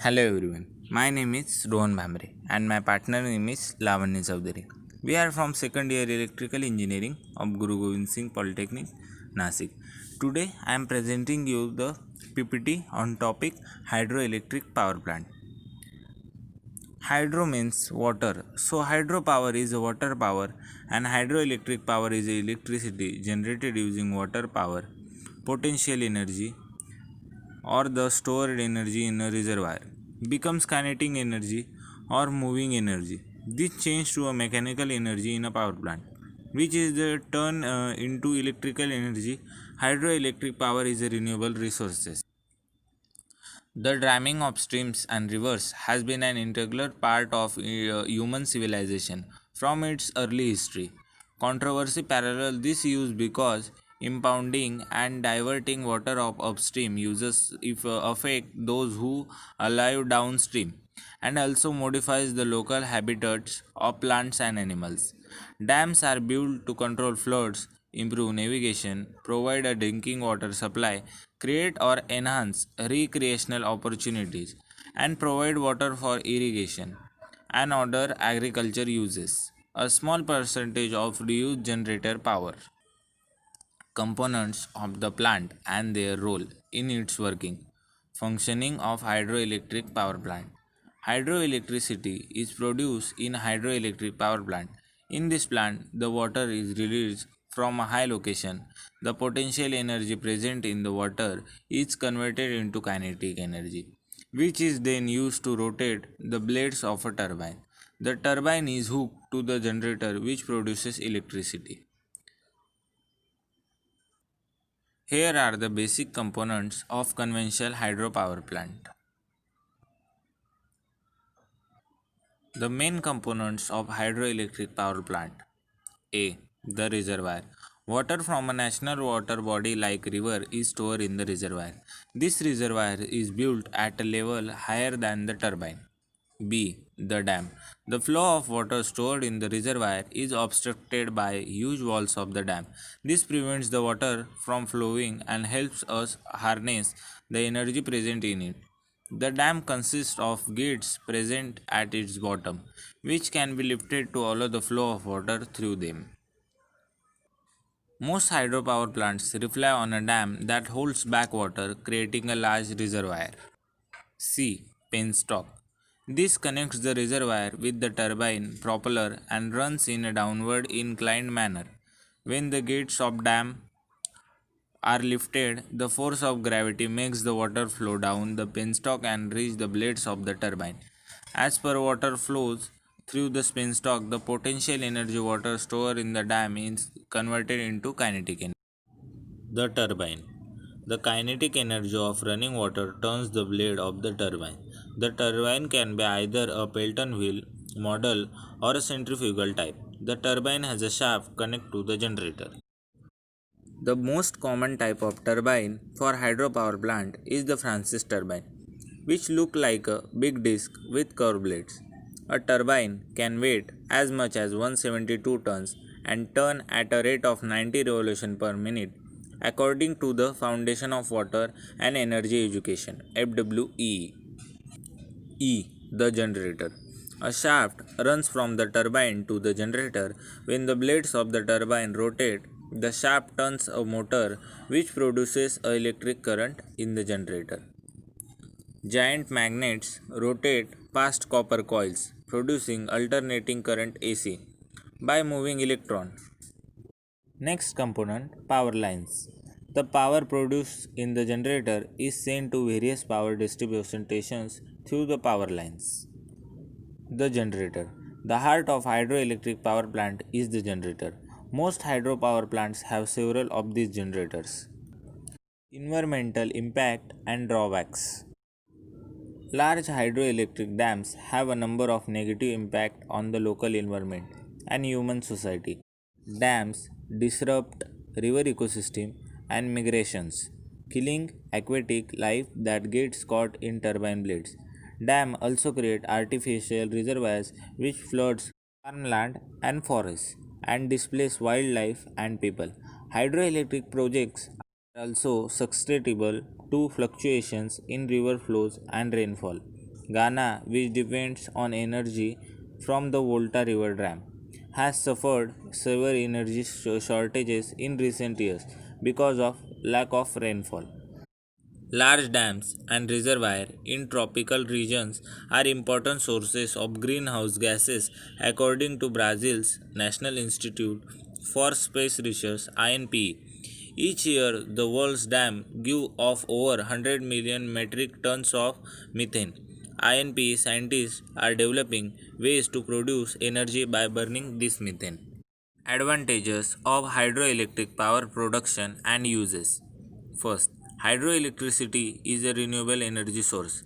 Hello everyone, my name is Rohan Bhamre and my partner name is Lavanya Chaudhary. We are from second year electrical engineering of Guru Gobind Singh Polytechnic, Nasik. Today I am presenting you the PPT on topic hydroelectric power plant. Hydro means water. So hydropower is water power and hydroelectric power is electricity generated using water power, potential energy or the stored energy in a reservoir becomes kinetic energy or moving energy. This changes to a mechanical energy in a power plant, which is the turn into electrical energy. Hydroelectric power is a renewable resources. The damming of streams and rivers has been an integral part of human civilization from its early history. Controversy parallel this use because impounding and diverting water of upstream uses if affect those who alive downstream and also modifies the local habitats of plants and animals. Dams are built to control floods, improve navigation, provide a drinking water supply, create or enhance recreational opportunities, and provide water for irrigation and other agriculture uses. A small percentage of reuse generator power components of the plant and their role in its working. Functioning of hydroelectric power plant. Hydroelectricity is produced in hydroelectric power plant. In this plant, the water is released from a high location. The potential energy present in the water is converted into kinetic energy, which is then used to rotate the blades of a turbine. The turbine is hooked to the generator which produces electricity. Here are the basic components of conventional hydropower plant. The main components of hydroelectric power plant. A. The reservoir. Water from a national water body like river is stored in the reservoir. This reservoir is built at a level higher than the turbine. B. The dam. The flow of water stored in the reservoir is obstructed by huge walls of the dam. This prevents the water from flowing and helps us harness the energy present in it. The dam consists of gates present at its bottom, which can be lifted to allow the flow of water through them. Most hydropower plants rely on a dam that holds back water, creating a large reservoir. C. Penstock. This connects the reservoir with the turbine propeller and runs in a downward inclined manner. When the gates of dam are lifted, the force of gravity makes the water flow down the penstock and reach the blades of the turbine. As per water flows through the penstock, the potential energy water stored in the dam is converted into kinetic energy. The turbine. The kinetic energy of running water turns the blade of the turbine. The turbine can be either a Pelton wheel model or a centrifugal type. The turbine has a shaft connected to the generator. The most common type of turbine for hydropower plant is the Francis turbine, which look like a big disc with curved blades. A turbine can weigh as much as 172 tons and turn at a rate of 90 revolutions per minute according to the Foundation of Water and Energy Education FWEE. The generator. A shaft runs from the turbine to the generator. When the blades of the turbine rotate, the shaft turns a motor which produces electric current in the generator. Giant magnets rotate past copper coils, producing alternating current AC by moving electrons. Next component, power lines. The power produced in the generator is sent to various power distribution stations through the power lines. The generator. The heart of hydroelectric power plant is the generator. Most hydropower plants have several of these generators. Environmental impact and drawbacks. Large hydroelectric dams have a number of negative impact on the local environment and human society. Dams disrupt river ecosystem and migrations, killing aquatic life that gets caught in turbine blades. Dam also create artificial reservoirs which floods farmland and forests and displace wildlife and people. Hydroelectric projects are also susceptible to fluctuations in river flows and rainfall. Ghana, which depends on energy from the Volta River Dam, has suffered severe energy shortages in recent years because of lack of rainfall. Large dams and reservoirs in tropical regions are important sources of greenhouse gases according to Brazil's National Institute for Space Research (INPE). Each year, the world's dams give off over 100 million metric tons of methane. INPE scientists are developing ways to produce energy by burning this methane. Advantages of hydroelectric power production and uses. First, hydroelectricity is a renewable energy source.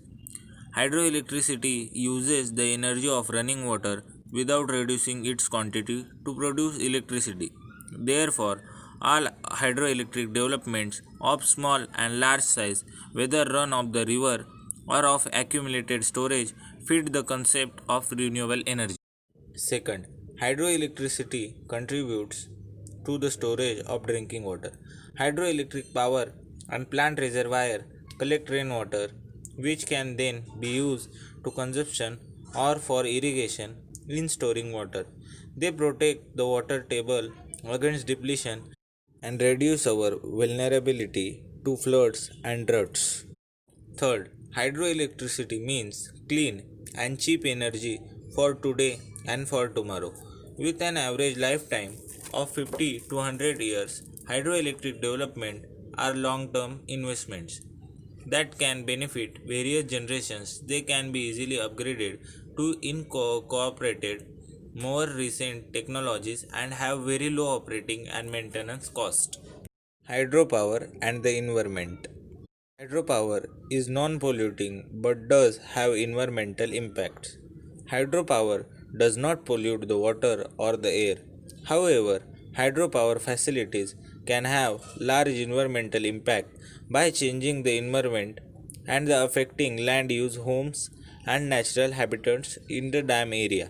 Hydroelectricity uses the energy of running water without reducing its quantity to produce electricity. Therefore, all hydroelectric developments of small and large size, whether run of the river or of accumulated storage, fit the concept of renewable energy. Second, hydroelectricity contributes to the storage of drinking water. Hydroelectric power and plant reservoir collect rainwater, which can then be used to consumption or for irrigation in storing water. They protect the water table against depletion and reduce our vulnerability to floods and droughts. Third, hydroelectricity means clean and cheap energy for today and for tomorrow. With an average lifetime of 50 to 100 years, hydroelectric development are long-term investments that can benefit various generations. They can be easily upgraded to incorporated more recent technologies and have very low operating and maintenance cost. Hydropower and the environment. Hydropower is non polluting but does have environmental impacts. Hydropower does not pollute the water or the air. However, hydropower facilities can have large environmental impact by changing the environment and the affecting land use, homes, and natural habitats in the dam area.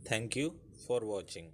Thank you for watching.